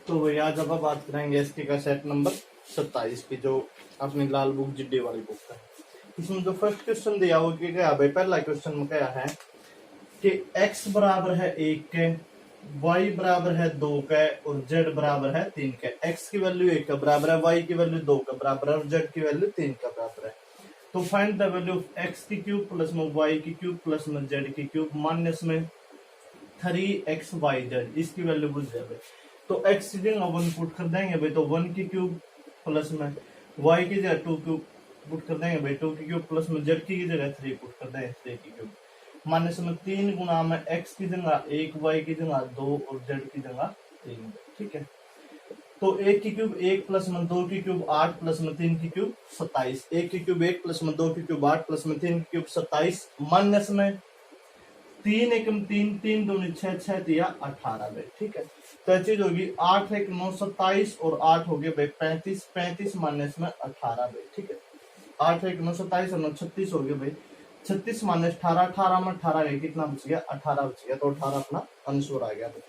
तो भाई आज अब बात करेंगे एसटी का सेट नंबर 27 की, जो अपनी लाल बुक जिड्डे वाली बुक है। इसमें जो फर्स्ट क्वेश्चन दिया वो क्या भाई, पहला क्वेश्चन में क्या है कि x बराबर है 1 के, y बराबर है 2 के और z बराबर है 3 के। x की वैल्यू 1 का बराबर है, y की वैल्यू 2 का बराबर है और z की वैल्यू 3 का बराबर है। तो find the value of x की क्यूब प्लस में y की क्यूब प्लस में z की क्यूब माइनस में 3xyz, इसकी वैल्यू पूछ जाए। तो x की जगह 1 पुट कर देंगे भाई, तो 1 की क्यूब प्लस में y की जगह 2 क्यूब पुट कर देंगे भाई, 2 की क्यूब प्लस में z की जगह 3 पुट कर देंगे, 3 की क्यूब माइनस में 3 गुना में x की जगह 1, y की जगह 2 और z की जगह 3। ठीक है, तो 1 की क्यूब 1 प्लस में 2 की क्यूब 8 प्लस में 3 की क्यूब 27। 1 की क्यूब 1 प्लस में 2 की क्यूब 8 प्लस में 3 की क्यूब 27 माइनस में 3 एकम 3, 3 दूनी 6, 6 दिया 18 भाई। ठीक है, तो चीज होगी 8 एक 9 27 और 8 हो गए भाई 35, 35 माइनस में 18 भाई। ठीक है, 8 एक 9 27 और 9 36 हो गए भाई, 36 माइनस 18, 18 में 18 गए, कितना बच गया 18 बच गया, तो 18 अपना आंसर आ गया भाई।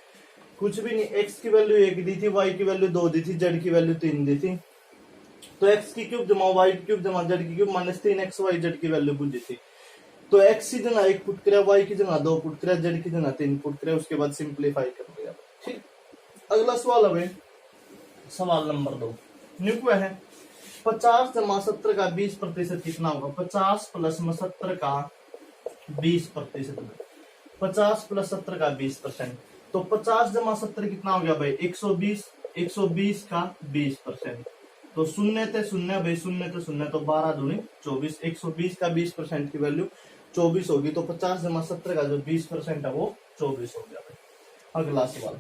कुछ भी नहीं, x की वैल्यू 1 दी थी, y की वैल्यू 2 दी थी, z की वैल्यू 3 दी थी, तो x की क्यूब जमा y की क्यूब जमा z की क्यूब माइनस 3xyz की वैल्यू पूछी थी। तो x की जगह 1 पुट करा, y की जगह 2 पुट करा, z की जगह 3 पुट करा, उसके बाद सिंप्लीफाई कर दिया। ठीक, अगला सवाल है सवाल नंबर 2। न्यू है 50 जमा 70 का 20% कितना होगा। 50 प्लस 70 का 20%, 50 प्लस 70 का 20%, तो 50 जमा 70 कितना हो गया भाई 120, 120 का 20%, तो शून्य थे शून्य भाई, शून्य थे शून्य, तो 12 दूनी 24, 120 का 20% की वैल्यू 24 होगी, तो 50 जमा 70 का जो 20% है वो 24 हो गया भाई। अगला सवाल,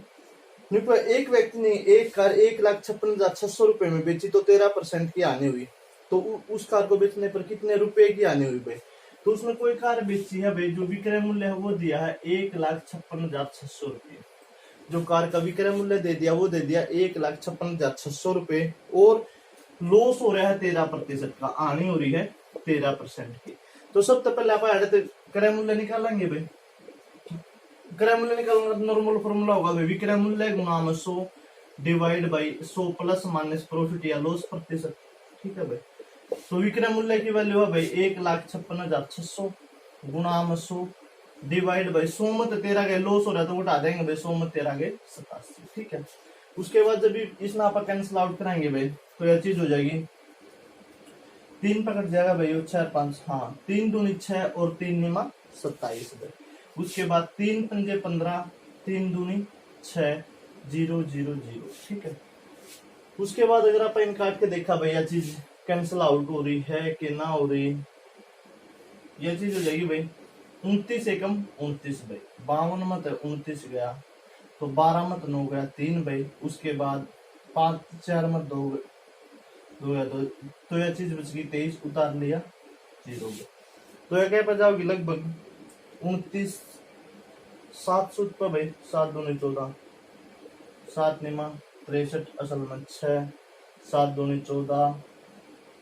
एक व्यक्ति ने एक कार 1,56,600 रुपए में बेची, तो 13% की हानि हुई, तो उस कार को बेचने पर कितने रुपए की हानि हुई भाई। तो उसने कोई कार बेची है भाई, जो विक्रय मूल्य है वो दिया है 1,56,600 रुपये, जो कार का विक्रय मूल्य दे दिया वो दे दिया 1,56,600 रुपये, और लॉस हो रहा है 13% का, हानि हो रही है 13% की। तो सबसे पहले आप क्रय मूल्य निकालेंगे भाई। क्रय मूल्य निकालना नॉर्मल फॉर्मूला होगा भाई, विक्रय मूल्य गुना 100 divide by 100 plus minus profit या लॉस प्रतिशत। ठीक है भाई, तो विक्रय मूल्य की वैल्यू है भाई 1,56,600 गुना 100 डिवाइड बाई 100 में 13 के लॉस हो रहा है, तो उठा देंगे भाई 100 में 13 के 87। ठीक है, उसके बाद जब इसमें आप कैंसिल आउट कराएंगे भाई, तो यह चीज हो जाएगी 3 पकड़ जाएगा भाई, 4 5, हाँ 3 दूनी 6 और 3 निमा 27 भाई। उसके बाद 3 पंजे 15, 3 दूनी 6, 0 0 0। ठीक है, उसके बाद अगर आप इन काट के देखा भाई यह चीज कैंसिल आउट हो रही है कि ना हो रही, यह चीज हो जाएगी भाई 29 एकम 29 भाई, 52 मत 29 गया, तो 12 मत 9 गया 3 भाई, उसके बाद 5 4 मत 2 गया 2, तो यह चीज बच गई 23, उतार लिया 0 भाई। तो यह क्या पर जाओगी लगभग 29 700 रुपये भाई, 7 दूनी 14, 7 निमा 63, असल में 6, 7 दूनी 14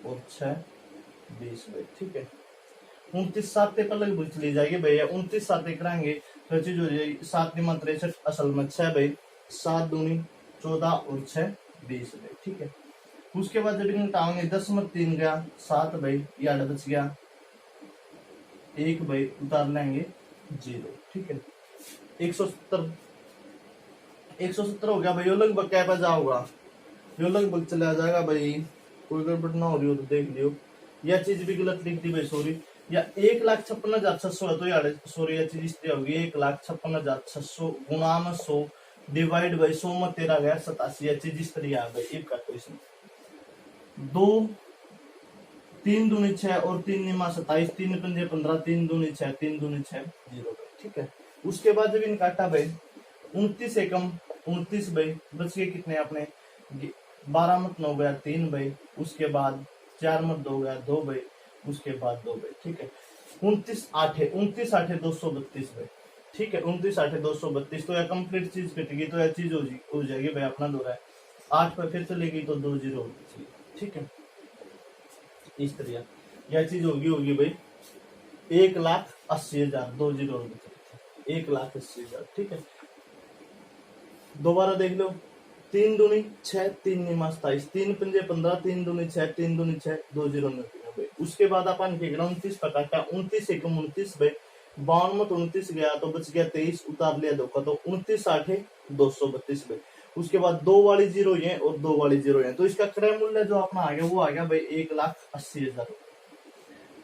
और 6 20 भाई। ठीक है, 29 7 पर लगभग चली जाएगी भैया, 29 7 कराएंगे तो चीज हो जाएगी 7 निमा 63, असल में 6 भाई, 7 दूनी 14 और 6 20 भाई। ठीक है, उसके बाद जब इन्हें घटाओगे 10 में 3 गया 7 भाई, ये बच गया 1 भाई, उतार लेंगे 0। ठीक है, 170 हो गया भाई, यो लगभग क्या बजा होगा, यो लगभग चला जाएगा भाई, कोई गड़बड़ ना हो रही हो तो देख लियो। यह चीज भी गलत लिख दी भाई, सॉरी, या 1,56,600 है, तो यार सॉरी यह चीज इसलिए होगी 1,56,600 गुना में 100 डिवाइड बाई 100 में 13 गया 87, यह चीज इस तरह आ गई। एक काटो इसमें 2 3 दूनी 6 और 3 निमा 27, 3 पंजे 15, 3 दूनी 6, 3 दूनी 6 0। ठीक है, उसके बाद जब इन काटा भाई 29 एकम 29 भाई, बच गए कितने अपने 12 मत 9 गया 3 भाई, उसके बाद 4 मत 2 गया 2 भाई, उसके बाद 2 भाई। ठीक है, 29 8 232 भाई। ठीक है, 29 8 232, तो यह कंप्लीट चीज कटेगी, तो यह चीज हो जाएगी भाई अपना दो रहा है 8 पर फिर चलेगी तो 2 0। ठीक है, इस तरह यह चीज होगी भाई 1,80,000, 2 0 1,80,000। ठीक है, दोबारा देख लो 3 दूनी 6, 3 निमा 27, 3 पंजे 15, 3 दूनी 6, 3 दूनी 6, 2 0 9 उसके बाद अपन के 29 का काटा, 29 एक 29 भाई 52 में 29 गया तो बच गया 23, उतार लिया 2 का तो 29 8 232 भाई। उसके बाद 2 वाली जीरो है और 2 वाली जीरो है, तो इसका क्रय मूल्य जो अपना आ गया वो आ गया भाई 1,80,000 रुपए।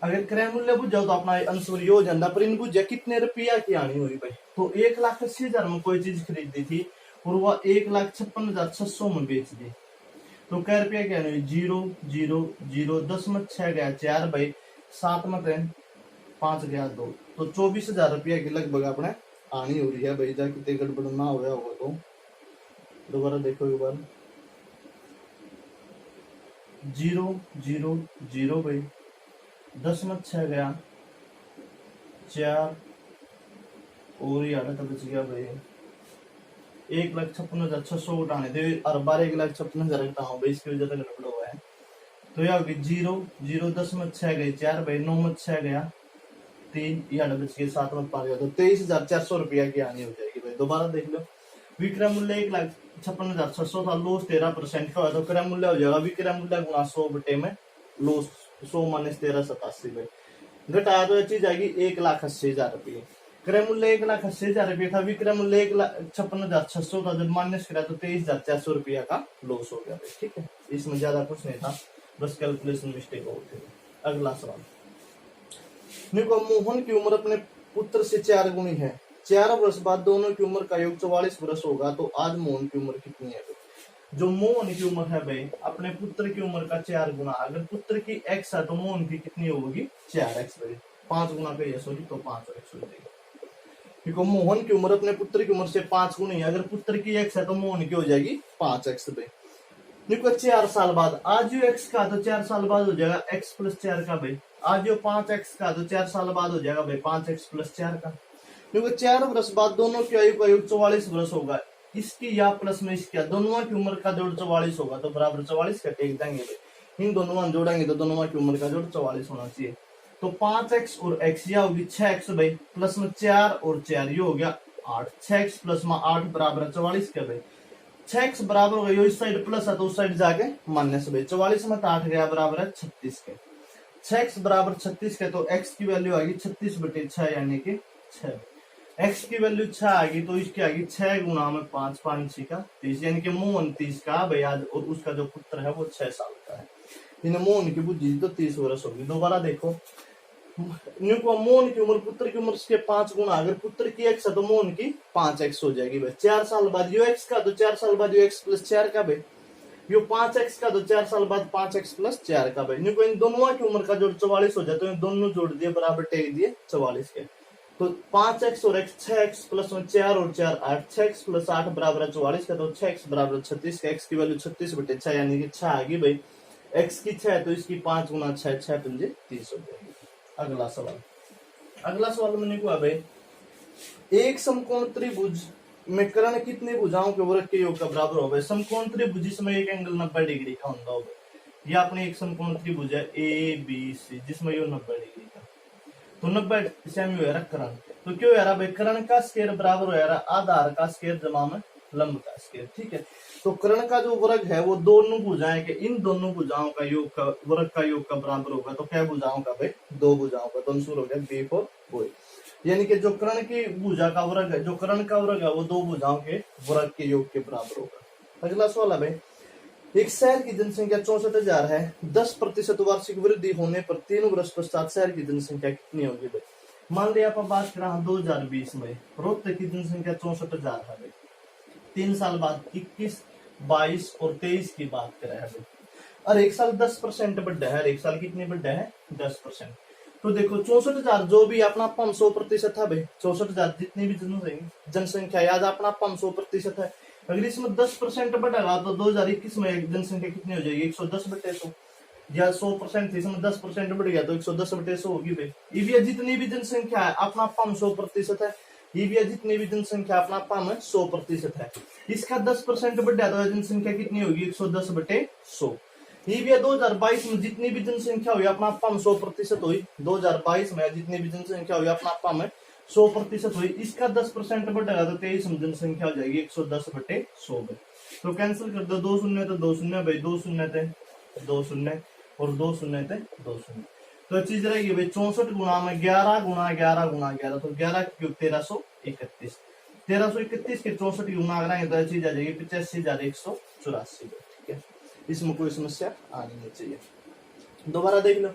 अगर क्रय मूल्य बुझ जाओ तो अपना आंसर ये हो जाता, पर इन बुझा कितने रुपया की आनी हुई भाई, तो 1,80,000 में कोई चीज खरीदी थी और वह 1,56,600 में बेच दी, तो कै रुपया क्या नहीं, 0 0 0, 10 में 6 गया 4 भाई, 7 में 5 गया 2, तो 24,000 रुपया की लगभग अपने आनी हो रही है भाई। जा कितने गड़बड़ ना हुआ होगा तो दोबारा देखो एक बार, 0 0 0 भाई, 10 में 6 गया 4 और ये आधा बच गया भाई 1,56,600 उठाने थे और 12,56,000 घटाओ भाई, इसकी वजह से गड़बड़ हुआ है। तो यह होगी 0 0, 10 में 6 गए 4 भाई, 9 में 6 गया 3, ये आधा बच गया 7 में 5 गया, तो 23,400 रुपया की आनी हो जाएगी भाई। दोबारा देख लो, विक्रय मूल्य 1,56,600 था, लॉस 13% का हुआ, तो क्रय मूल्य हो जाएगा विक्रय मूल्य गुणा 100 बटे में लॉस 100 माइनस 1387 भाई, घटाया तो ये चीज आएगी 1,80,000 रुपये। क्रय मूल्य 1,80,000 रुपये था, विक्रय मूल्य 1,56,600 था, जब माइनस करा तो 23,400 रुपया का लॉस हो गया भाई। ठीक है, इसमें ज्यादा कुछ नहीं था, बस कैलकुलेशन मिस्टेक हो गई। अगला सवाल, देखो मोहन की उम्र अपने पुत्र से 4 गुनी है, 4 वर्ष बाद दोनों की उम्र का योग 44 वर्ष होगा, तो आज मोहन की उम्र कितनी है? जो मोहन की उम्र है भाई अपने पुत्र की उम्र का 4 गुना, अगर पुत्र की x है तो मोहन की कितनी होगी? 4x भाई, 5 गुना का ये सॉरी, तो 5x हो जाएगा, क्योंकि मोहन की उम्र अपने पुत्र की उम्र से 5 गुनी है, अगर पुत्र की x है तो मोहन की हो जाएगी 5x भाई। देखो 4 साल बाद, आज जो x का तो 4 साल बाद हो जाएगा x प्लस 4 का भाई, आज जो 5x का तो 4 साल बाद हो जाएगा भाई 5x प्लस 4 का, क्योंकि 4 वर्ष बाद दोनों की आयु का योग 44 वर्ष होगा, इसकी या प्लस में इसकी दोनों की उम्र का जोड़ 44 होगा, तो बराबर 44 का टेक देंगे भाई, इन दोनों जोड़ेंगे तो दोनों की उम्र का जोड़ 44 होना चाहिए, तो 5x और x या होगी 6x भाई, प्लस में 4 और 4 ये हो गया 8, 6x प्लस में 8 बराबर 44 का भाई, 6x बराबर हो गया, इस साइड प्लस है तो उस साइड जाके माइनस भाई, 44 में 8 गया बराबर है 36 के, 6x बराबर 36 के, तो x की वैल्यू आएगी 36 बटे 6 यानी कि 6, x की वैल्यू 6 आएगी तो इसकी आएगी 6 गुना में 5, 5 6 का 30, यानी कि मोहन 30 का भाई आज, और उसका जो पुत्र है वो 6 साल का है, इन्हें मोहन की बुद्धि तो 30 वर्ष होगी। दोबारा देखो, मोहन की उम्र पुत्र की उम्र के 5 गुना, अगर पुत्र की x है तो मोहन की 5x हो जाएगी भाई, 4 साल बाद यो x का तो 4 साल बाद यो x प्लस 4 का भाई, यो 5x का तो 4 साल बाद 5x प्लस 4 का भाई, इन दोनों की उम्र का जोड़ 44 हो जाए, तो इन दोनों जोड़ दिए बराबर टेक दिए 44 के, तो 5x और x 6x प्लस 4 और 4 8, 6x प्लस 8 बराबर है 44 का, तो 6x बराबर 36 का, x की वैल्यू 36 बटे 6 यानी कि 6 आ गई भाई, x की 6 तो इसकी 5 गुना 6, 6 पंजे 30 हो जाएगी। अगला सवाल, अगला सवाल मैंने कहा भाई, एक समकोण त्रिभुज में कर्ण कितने भुजाओं के वर्ग के योग का बराबर होगा? समकोण त्रिभुज जिसमें एक एंगल 90 डिग्री का होता होगा, यह अपने एक समकोण त्रिभुज है ABC जिसमें यो 90 डिग्री का, तो 90 सेमी हो रहा कर्ण, तो क्यों यार भाई कर्ण का स्केयर बराबर हो रहा आधार का स्केयर जमा में लंब का स्केयर। ठीक है, तो कर्ण का जो वर्ग है वो दोनों भुजाएं के इन दोनों भुजाओं का योग का वर्ग का योग का बराबर होगा, तो क्या भुजाओं का भाई? 2 भुजाओं का, तो आंसर हो गया बी फॉर बॉय, यानी कि जो कर्ण की भुजा का वर्ग है, जो कर्ण का वर्ग है वो 2 भुजाओं के वर्ग के योग के बराबर होगा। अगला सवाल है भाई, एक शहर की जनसंख्या 64,000 है, 10% वार्षिक वृद्धि होने पर 3 वर्ष पश्चात शहर की जनसंख्या कितनी होगी भाई? मान लिया आप बात कर रहा 2020 में रोहतक की जनसंख्या 64,000 है भाई, 3 साल बाद 21, 22 और 23 की बात कर रहे हैं, और एक साल 10% बढ़ा है, एक साल कितने बढ़ा है? 10%। तो देखो 64,000 जो भी अपना 500% है भाई, 64,000 जितनी भी जनसंख्या आज अपना 500% है, अगर इसमें 10% बढ़ेगा तो 2021 में जनसंख्या कितनी हो जाएगी? 110/100, या 100% थी इसमें 10% बढ़ गया तो 110/100 होगी भाई। ईवीए जितनी भी जनसंख्या है अपना 500% है, ईवीए जितनी भी जनसंख्या अपना 100% है, इसका 10% बढ़ गया तो जनसंख्या कितनी होगी? 110/100। ईवीए 2022 में जितनी भी जनसंख्या हुई अपना 500% हुई, 2022 में जितनी भी जनसंख्या हुई अपना 100% हुई, इसका 10% बढ़ेगा तो 23 जनसंख्या हो जाएगी 110/100 भाई। तो कैंसिल कर दो, 2 शून्य तो 2 शून्य भाई, 2 शून्य थे 2 शून्य और 2 शून्य थे 2 शून्य। तो चीज रहेगी भाई 64 गुणा में 11 गुणा 11 गुणा 11, तो 11 क्यूब 1331, 1331 के 64 गुणा कराएंगे तो चीज आ जाएगी 85,184। ठीक है, इसमें कोई समस्या आनी नहीं चाहिए। दोबारा देख लो,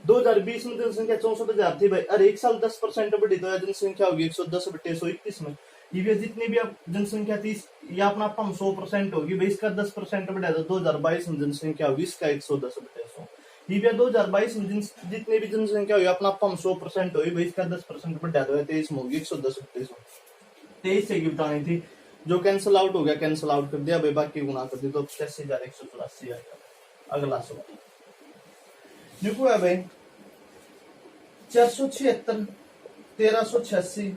2020 में जनसंख्या 64,000 थी भाई, और एक साल 10% बढ़ी तो जनसंख्या होगी 110/121 में। ये जितनी भी अब जनसंख्या थी या अपना 100% होगी भाई, इसका 10% बढ़ा तो 2022 में जनसंख्या होगी इसका 110/100। ये 2022 में जितनी भी जनसंख्या होगी अपना 100% होगी भाई, इसका 10% बढ़ा दो 23 में होगी 110/100। 23 से बतानी थी, जो कैंसिल आउट हो गया कैंसिल आउट कर दिया भाई, बाकी गुणा कर दी तो 85,184 आ गया। अगला सवाल लिखो है भाई 476, 1386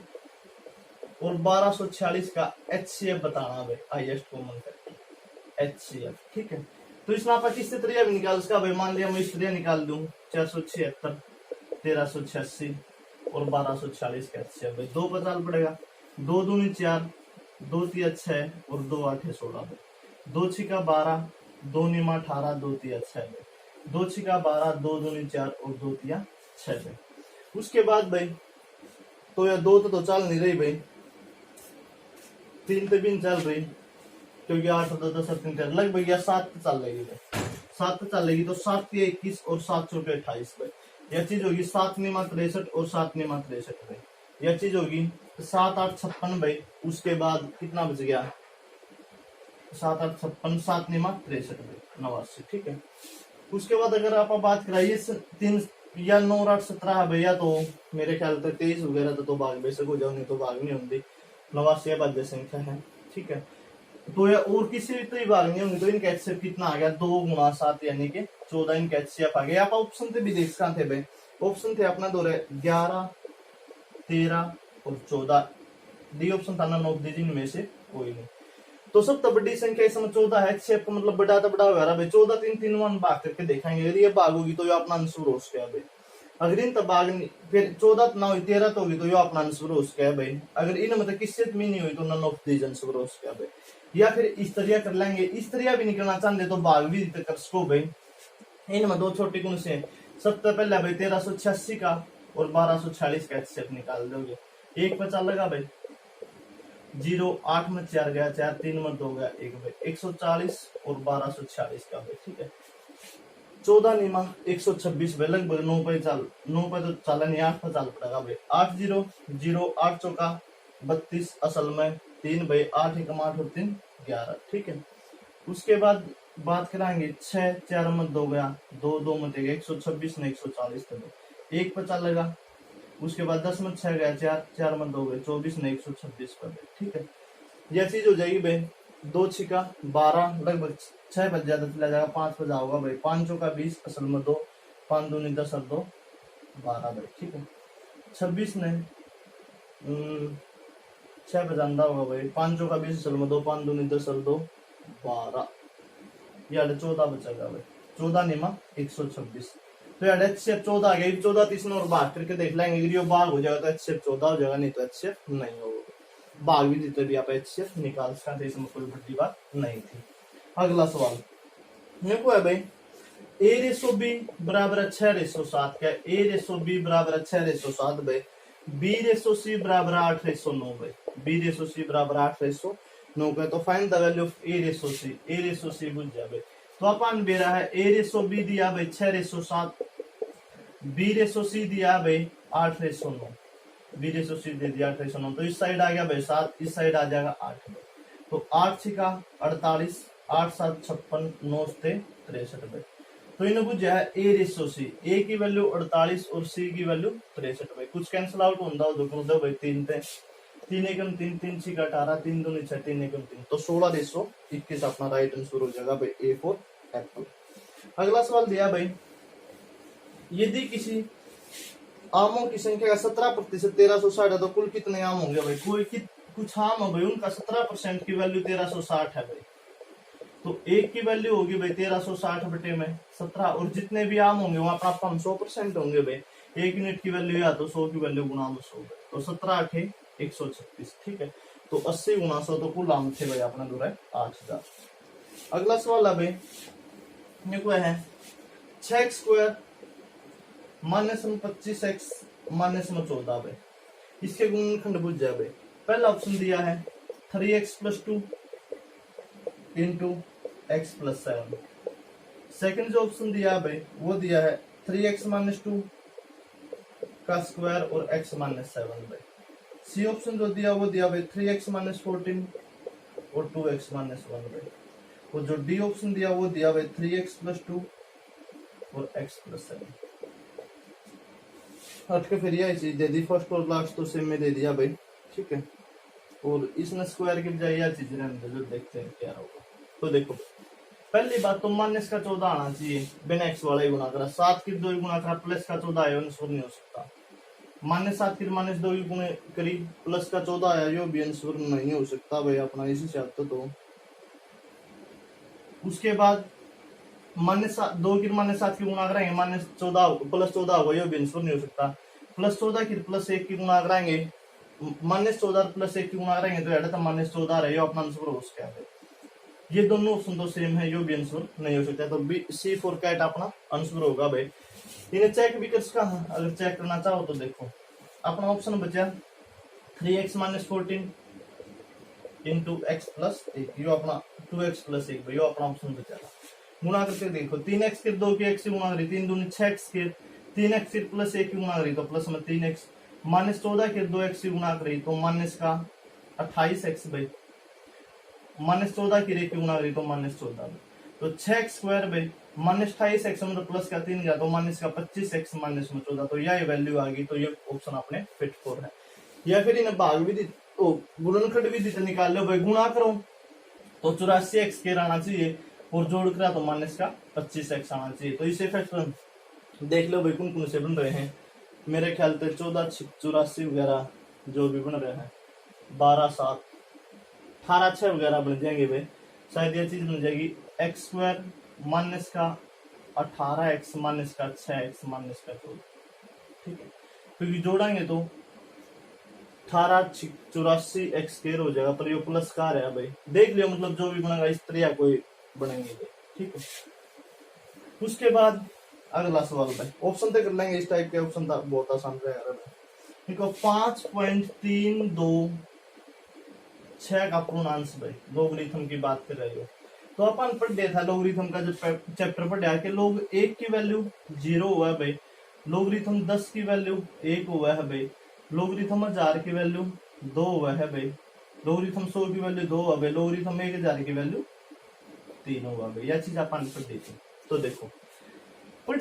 और 1246 का HCF बताना भाई, हाईएस्ट कॉमन फैक्टर HCF। ठीक है, तो इसमें आप किस तरीका भी निकाल उसका भाई, मान लिया मैं इस तरीका निकाल दूं 476, 1386 और 1246 का HCF भाई, 2 का चाल पड़ेगा, 2 दूनी 4, 2 तिया 6 और 2 8 16 भाई, 2 छिका 12, 2 निमा 18, 2 तिया 6 भाई, 2 छिका 12, 2 दूनी 4 और 2 तिया 6 भाई। उसके बाद भाई तो या 2 तो चल नहीं रही भाई, 3 तो भी नहीं चल रही क्योंकि 8 2 10 3 4 लगभग या 7 तो चल रही भाई, 7 तो चल रही तो 7 के 21 और 7 चौके 28 भाई, यह चीज होगी 7 निमा 63 और 7 निमा 63 भाई, यह चीज होगी 7 8 56 भाई। उसके बाद कितना बच गया 7 8 56, 7 निमा 63 भाई 89। ठीक है, उसके बाद अगर आप बात कराइए 3 या 9 8 17 भैया, तो मेरे ख्याल तक 23 वगैरह तो भाग बेशक हो जाओ, नहीं तो भाग नहीं होंगी, 89 बाध्य संख्या है। ठीक है, तो या और किसी भी तो भाग नहीं होंगी, तो इनका HCF कितना आ गया 2 गुणा 7 यानी कि 14 इनका HCF आ गया। आप ऑप्शन थे भी देख सकते थे भाई, ऑप्शन थे अपना दो 11 13 और 14 डी ऑप्शन था ना, 9 डिजिट में से कोई नहीं। तो सबसे बड़ी संख्या इसमें 14 है, HCF का मतलब बड़ा तो बड़ा हो रहा भाई, 14 3 3 1 भाग करके देखेंगे, यदि ये भाग होगी तो ये अपना आंसर हो गया भाई। अगर इन तब भाग फिर 14 ना हुई 13 तो होगी तो ये अपना आंसर हो गया भाई। अगर इन मतलब किससे में नहीं हुई तो नन ऑफ दीज आंसर हो गया भाई। या फिर इस तरह कर लेंगे, इस तरह भी निकलना चाहते तो भाग भी कर सको भाई। इनमें 2 छोटे गुण से सबसे पहले भाई 1386 का और 1246 का HCF निकाल दोगे, एक बचा लगा भाई 0, 8 में 4 गया 4, 3 में 2 गया 1 भाई, 140 और 1246 का भाई। ठीक है, 14 निमा 126 भाई, लगभग 9 पे चाल, 9 पे तो चाला नहीं 8 पे चाल पड़ेगा भाई। 8 0 0, 8 चौका 32 असल में 3 भाई, 8 1 8 और 3 11। ठीक है, उसके बाद बात कराएंगे 6 4 में 2 गया 2 2 में 126 ने 140 तो 1 पे चलेगा। उसके बाद 10 में 6 गया 4 4 में 2 गए 24 ने 126 पर। ठीक है, यह चीज हो जाएगी भाई 2 छिका 12, लगभग 6 बज ज्यादा चला जाएगा, 5 बजा होगा भाई, 5 चौका 20 असल में 2, 5 दूनी 10 और 2 12 भाई। ठीक है, 26 ने 6 बजांदा होगा भाई, 5 चौका 20 असल में 2, 5 दूनी 10 और 2 12, यार 14 बचेगा भाई, 14 निमा 126। तो यार HCF 14 आ गया, 14 30 और भाग करके देख लेंगे, अगर ये भाग हो जाएगा तो HCF 14 हो जाएगा, नहीं तो HCF नहीं होगा। भाग भी जितने भी आप HCF निकाल सकते, इसमें कोई बड़ी बात नहीं थी। अगला सवाल देखो है भाई A/B बराबर 6/7 का, A/B बराबर 6/7 भाई, B/C बराबर 8/9 भाई, B/C बराबर 8/9 का। तो find the value of A/C, A/C बुझ जाए भाई। तो अपन दे रहा है A/B दिया भाई 6/7, B/C दिया भाई 8/9, B/C दे दिया 8/9, तो इस साइड आ गया भाई 7, इस साइड आ जाएगा 8 भाई। तो 8 छिका 48, 8 7 56, 9 से 63 भाई। तो इन्हें बुझा है A/C, A की वैल्यू 48 और C की वैल्यू 63 भाई। कुछ कैंसिल आउट होता हो तो भाई 3 थे, 3 एकम 3, 3 छिका 18, 3 दूनी 6, 3 एकम 3, तो 16/121 अपना राइट आंसर हो जाएगा भाई, A फॉर एप्पल। अगला सवाल दिया भाई, यदि किसी आमों की संख्या का 17% 1360 है तो कुल कितने आम होंगे भाई। कोई कुछ आम है भाई, उनका 17% की वैल्यू 1360 है भाई, तो एक की वैल्यू होगी भाई 1360 बटे में 17, और जितने भी आम होंगे वहां पर 100% होंगे भाई। 1 यूनिट की वैल्यू या तो 100 की वैल्यू गुणा 100 तो 17 8 136, ठीक है। तो 80 गुना 100 तो कुल आम थे भाई अपना दूर है 8000। अगला सवाल है भाई ये को है 6x स्क्वायर माइनस में 25x माइनस में 14 भाई इसके गुणनखंड बुझ जाए भाई। पहला ऑप्शन दिया है 3x + 2 इंटू x + 7। सेकंड जो ऑप्शन दिया है भाई वो दिया है 3x - 2 का स्क्वायर और x - 7 भाई। सी ऑप्शन जो दिया वो दिया भाई 3x - 14 और 2x - 1 भाई। और जो डी ऑप्शन दिया वो दिया भाई 3x + 2 और x + 7। हट के फिर यह चीज दे दी फर्स्ट और लास्ट तो सेम में दे दिया भाई, ठीक है। और इसने स्क्वायर की बजाय यह चीज रहने दे, देखते हैं क्या होगा। तो देखो पहली बात तो माइनस का 14 आना चाहिए, बिना x वाला ही गुणा करा। 7 की 2 गुणा करा प्लस का 14 आया आंसर नहीं हो सकता। -7 की -2 की गुणे करी प्लस का 14 आया यो भी आंसर नहीं हो सकता भाई अपना इसी से आता। तो उसके बाद -2 की -7 की गुणा कराएंगे -14 +14 होगा यो भी आंसर नहीं हो सकता। +14 की +1 की गुणा कराएंगे -14 +1 की गुणा कराएंगे तो ऐड -14 रहे अपना आंसर हो सकता है। ये दोनों ऑप्शन तो सेम है, यो भी आंसर नहीं हो सकता। तो बी C4 कैट अपना आंसर होगा भाई। इन्हें चेक भी कर सकता है, अगर चेक करना चाहो तो देखो अपना ऑप्शन बचा 3x - 14 इंटू x + 1 यो अपना 2x + 1 भाई यो अपना ऑप्शन बचा। गुणा करके देखो 3x के 2 की x से गुणा करी 3 दूनी 6x के 3x के +1 की गुणा करी तो प्लस में 3x -14 के 2x से गुणा करी तो माइनस का 28x भाई। -14 की रेखी गुणा करी तो -14 तो 6x स्क्वायर भाई -28x मतलब प्लस का 3 गया तो माइनस का 25x -14 तो यह वैल्यू आ गई। तो ये ऑप्शन अपने फिट फॉर है। या फिर इन्हें भाग भी दी गुणनखंड भी दी निकाल लो भाई, गुणा करो तो 84x के आना चाहिए और जोड़ करा तो माइनस का 25x आना चाहिए। तो इसे फैक्टर देख लो भाई कौन कौन से बन रहे हैं। मेरे ख्याल से 14 84 वगैरह जो भी बन रहे हैं 12 7 18 6 वगैरह बन जाएंगे भाई। शायद ये चीज बन जाएगी x स्क्वायर माइनस का 18x माइनस का 6x माइनस का 14, ठीक है। क्योंकि जोड़ेंगे तो 18 84 x स्क्वायर हो जाएगा पर ये प्लस का है भाई। देख लियो मतलब जो भी बनेगा इस तरह कोई बनेंगे भाई, ठीक है। उसके बाद अगला सवाल भाई ऑप्शन तो कर लेंगे, इस टाइप के ऑप्शन था बहुत आसान रहेगा। देखो 5.326 का पूर्णांश भाई लोगरिथम की बात कर रहे हो तो अपन पढ़ लिया था लोगरिथम का जो चैप्टर पढ़ा कि लोग 1 की वैल्यू 0 हुआ है भाई, लोगरिथम 10 की वैल्यू 1 हुआ है भाई, लोगरिथम 1000 की वैल्यू 2 हुआ है भाई, लोगरिथम 100 की वैल्यू 2 हुआ भाई, लोगरिथम 1000 की वैल्यू 3 हुआ भाई। यह चीज अपन पढ़ ली थी। तो देखो तो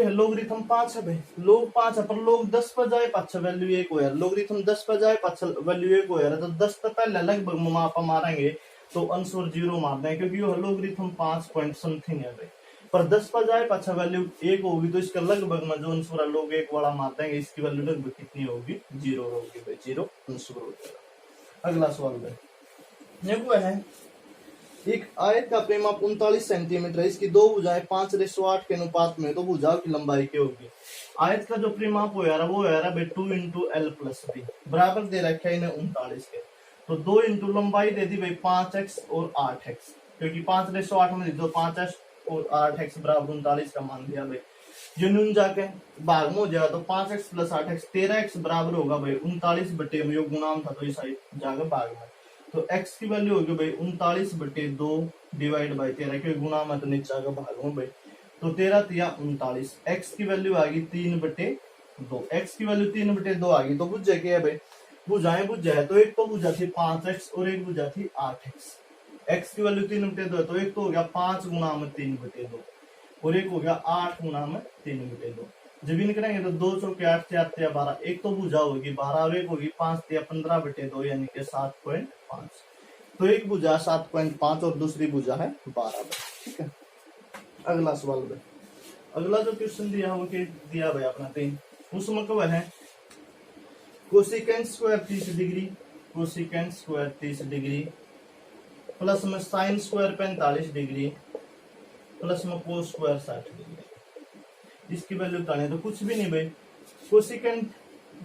लोगरिथम 5 है भाई, लोग 5 है पर लोग 10 पर जाए पाछा वैल्यू 1 हो यार, लोगरिथम 10 पर जाए पाछा वैल्यू 1 हो यार तो 10 तो पहले लगभग मापा मारेंगे तो आंसर 0 मार दें क्योंकि ये लोगरिथम 5 पॉइंट समथिंग है भाई। पर 10 पर जाए पाछा वैल्यू 1 होगी तो इसका लगभग में जो आंसर लोग 1 वाला मार देंगे इसकी वैल्यू लगभग कितनी होगी 0 होगी भाई, 0 आंसर हो जाएगा। अगला सवाल भाई ये वो है एक आयत का परिमाप 39 सेंटीमीटर है, इसकी दो भुजाएं 5:8 के अनुपात में तो भुजाओं की लंबाई क्या होगी। आयत का जो परिमाप हो यार वो यार 2 × L + B बराबर दे रखा है इन्हें 39 के। तो 2 × लंबाई दे दी भाई 5x और 8x क्योंकि 5:8 में जो 5x और 8x बराबर 39 का मान दिया भाई। यूनियन जाके भाग में हो जाएगा तो 5x + 8x 13x बराबर होगा भाई 39 में गुणाम था तो इस साइड जाकर भाग में तो x की वैल्यू होगी भाई 39/2 डिवाइड बाय 13 क्योंकि गुणा में तो नीचे आगे भाग में भाई तो 13 तिया 39। x की वैल्यू आ गई 3/2, x की वैल्यू 3/2 आ गई। तो बुझे क्या है भाई बुझाएं बुझे तो एक तो बुझा थी 5x और एक बुझा थी 8x। x की वैल्यू 3/2 है तो एक तो हो गया 5 गुणा में 3/2 और एक हो गया 8 गुणा में 3/2। जब इन करेंगे तो 2 × 8 = 8 × 12 एक तो भुजा होगी 12 और एक होगी 5 × 15/2 यानी कि 7.5। तो एक भुजा 7.5 और दूसरी भुजा है 12, ठीक है। अगला सवाल भाई अगला जो क्वेश्चन दिया वो दिया भाई अपना 3 उसमें कब है cosecant square 30 degree cosecant square 30 degree plus में साइन स्क्वायर 45 डिग्री प्लस में कोस स्क्वायर 60 डिग्री। इसकी वैल्यू बताने तो कुछ भी नहीं भाई कोसिकेंट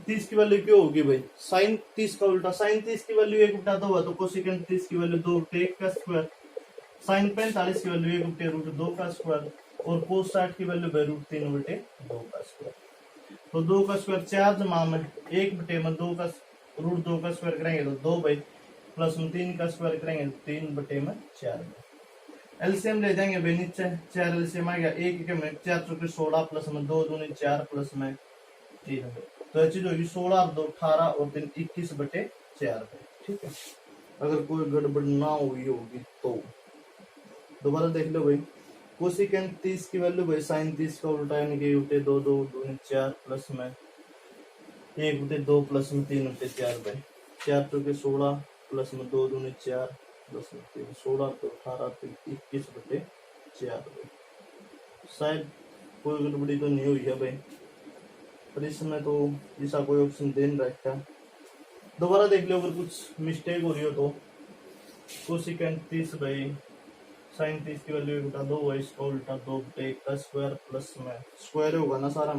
30 की वैल्यू क्यों होगी भाई, साइन 30 का उल्टा, साइन 30 की वैल्यू 1 बटा 2 है तो कोसेकेंट 30 की वैल्यू 2 बटे 1 का स्क्वायर, साइन 45 की वैल्यू 1 बटे रूट 2 का स्क्वायर, और कोस 60 की वैल्यू भाई रूट 3 बटे 2 का स्क्वायर। तो 2 का स्क्वायर 4 जमा में 1 बटे में 2 का रूट 2 का स्क्वायर करेंगे तो 2 भाई, प्लस में 3 का स्क्वायर करेंगे तो 3 बटे में 4। एलसीएम ले जाएंगे भाई नीचे, 4 एलसीएम आ गया 1 के में 4 चौके 16 प्लस में 2 दूनी 4 प्लस में 3, तो ये चीज होगी 16 और 2 18 और 3 21 बटे 4। ठीक है, अगर कोई गड़बड़ ना हुई होगी तो दोबारा देख लो भाई। कोसिकेंट 30 की वैल्यू भाई साइन 30 का उल्टा यानी कि उल्टे 2 2 दूनी 4 प्लस में 1 बटे 2 प्लस में 3 बटे 4 भाई, 4 चौके 16 प्लस में 2 दूनी 4 प्लस में 3, 16 तो 18 तो 21 बटे 4 भाई। शायद कोई गड़बड़ी तो नहीं हुई है भाई, पर इसमें तो ऐसा कोई ऑप्शन दे नहीं रखा। दोबारा देख लो अगर कुछ मिस्टेक हो रही हो तो। कोसिकेंट 30 भाई साइन 30 की वैल्यू 1 बटा 2 है, इसका उल्टा 2 बटे 1 का स्क्वायर प्लस में स्क्वायर होगा ना सारा,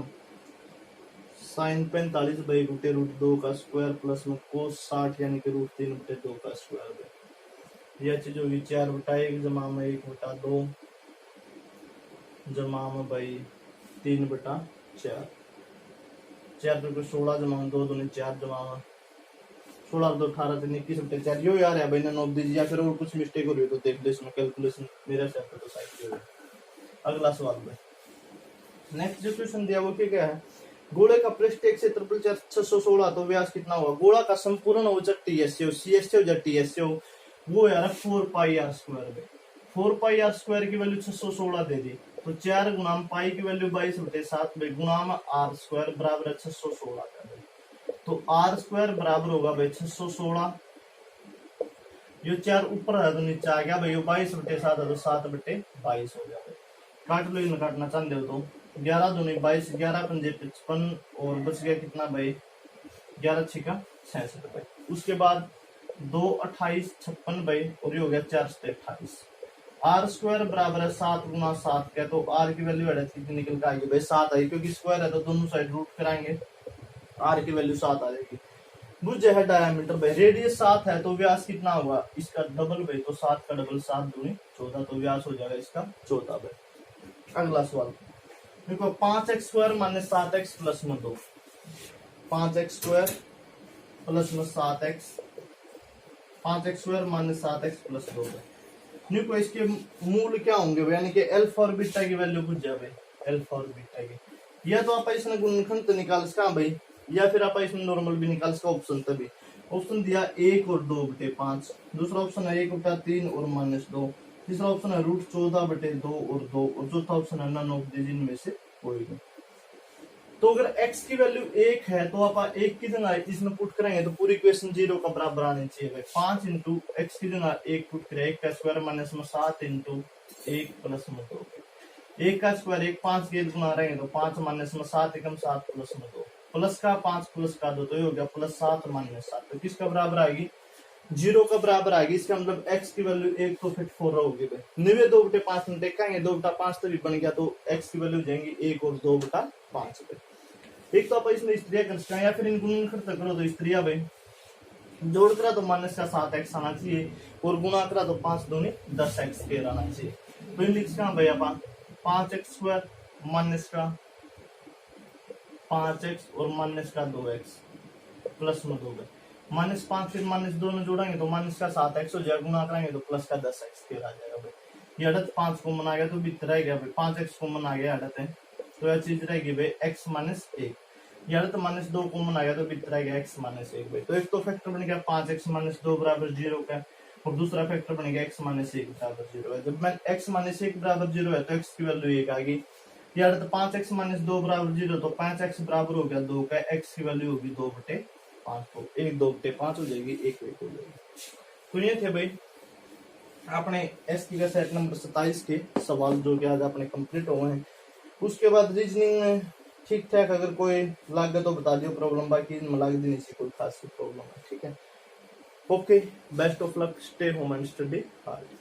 साइन 45 भाई बटे रूट 2 का स्क्वायर प्लस में कोस 60 यानी कि रूट 3 बटे 2 का स्क्वायर भाई। यह चीज होगी 4 बटा 1 जमा में 1 बटा 2 जमा में भाई 3 बटा 4, 4 तो 16 जमा में 2 दूनी 4 जमा में 16 2 18 3 21 बटे 4। यो यार है भाई ना नोट दीजिए, या फिर और कुछ मिस्टेक हो रही है तो देख लो इसमें कैलकुलेशन मेरा से तो साइड पे। अगला सवाल भाई, नेक्स्ट जो क्वेश्चन दिया वो क्या है, गोले का पृष्ठ एक क्षेत्रफल 616 तो व्यास कितना होगा। गोला का संपूर्ण औचक टीएस हो सीएस हो या टीएस हो वो यार 4 पाई आर स्क्वायर है। 4 पाई आर स्क्वायर की वैल्यू 616 दे दी तो 4 गुणाम पाई की वैल्यू 22 बटे 7 में गुणाम आर स्क्वायर बराबर है 616 का। तो आर स्क्वायर बराबर होगा भाई 616, ये 4 ऊपर है तो नीचे आ गया भाई, 22 बटे 7 है तो 7 बटे 22 हो गया भाई। काट लो, इन्हें काटना चाहते हो तो 11 दूनी 22, 11 पंजे 55 और बच गया कितना भाई 11 छिका 66 भाई। उसके बाद 2 28 56 भाई और ये हो गया 4 से 28। आर स्क्वायर बराबर है 7 गुना 7 का, तो आर की वैल्यू कितनी निकल के आएगी भाई 7 आई, क्योंकि स्क्वायर है तो दोनों साइड रूट कराएंगे, आर की वैल्यू 7 आ जाएगी। भुजा है डायमीटर भाई, रेडियस 7 है तो व्यास कितना होगा इसका डबल भाई, तो 7 का डबल 7 दूनी 14 तो व्यास हो जाएगा इसका 14 भाई। अगला सवाल देखो, 5x square minus 7x plus में 2, 5x स्क्वायर प्लस में 7x, 5x square minus 7x plus 2 भाई। देखो इसके मूल क्या होंगे भाई, यानी कि अल्फा और बीटा की वैल्यू पूछ जाए भाई, अल्फा और बीटा की, या तो आप इसमें गुणनखंड तो निकाल सका भाई, या फिर आप इसमें नॉर्मल भी निकाल सका। ऑप्शन तभी ऑप्शन दिया 1 और 2 बटे 5, दूसरा ऑप्शन है 1 बटा 3 और माइनस 2, तीसरा ऑप्शन है रूट 14 बटे 2 और 2, और चौथा ऑप्शन है नन ऑफ दीज इनमें से कोई नहीं। तो अगर x की वैल्यू 1 है तो आप 1 की जगह इसमें पुट करेंगे तो पूरी इक्वेशन 0 का बराबर आनी चाहिए भाई। 5 इंटू एक्स की जगह 1 पुट करें, 1 का स्क्वायर माइनस में 7 इंटू 1 प्लस में 2, 1 का स्क्वायर 1 5 के गुना रहेंगे तो 5 माइनस में 7 एकम 7 प्लस में 2, प्लस का 5 प्लस का 2 तो ये हो गया प्लस 7 माइनस 7, तो किसका बराबर आएगी 0 का बराबर आएगी। इसका मतलब x की वैल्यू 1 तो फिट 4 होगी भाई। 9 2 बटे 5 में देखेंगे 2 बटा 5 तो भी बन गया, तो x की वैल्यू जाएंगी 1 और 2 बटा 5 पे। एक तो आप इसमें स्त्रिया कर सकते हैं या फिर इनको गुणनखंड करो तो स्त्रिया भाई जोड़ करा तो माइनस का 7x आना चाहिए और गुणा करा तो 5 दूनी 10x के आना चाहिए। तो इन लिख सकते भाई आप 5x स्क्वायर माइनस का 5x और माइनस का 2x प्लस में 2 माइनस 5 फिर माइनस 2 में जोड़ेंगे तो माइनस का 7x हो जाएगा, गुणा कराएंगे तो प्लस का 10x के आ जाएगा भाई। ये अड़त 5 को मना गया तो भी रह गया भाई, 5x को मना गया अड़त है तो यह चीज रहेगी भाई x माइनस 1, यार तो माइनस 2 कॉमन आ गया तो बीत रहेगा x माइनस 1 भाई। तो एक तो फैक्टर बन गया 5x माइनस 2 बराबर 0 का, और दूसरा फैक्टर बनेगा x माइनस 1 बराबर 0 है। जब मैं x माइनस 1 बराबर 0 है तो x की वैल्यू 1 आ गई, यार तो 5x माइनस 2 बराबर 0 तो 5x बराबर हो गया 2 का, x की वैल्यू होगी 2 बटे 5, तो 1 2 बटे 5 हो जाएगी, 1 1 हो जाएगी। तो ये थे भाई अपने एस की सेट नंबर 27 के सवाल जो कि आज अपने कंप्लीट हुए हैं। उसके बाद रीजनिंग में ठीक ठाक अगर कोई लागे तो बता दियो प्रॉब्लम, बाकी इनमें लाग दी नहीं सी कोई खास प्रॉब्लम है। ठीक है, okay, best of luck, stay home and study hard.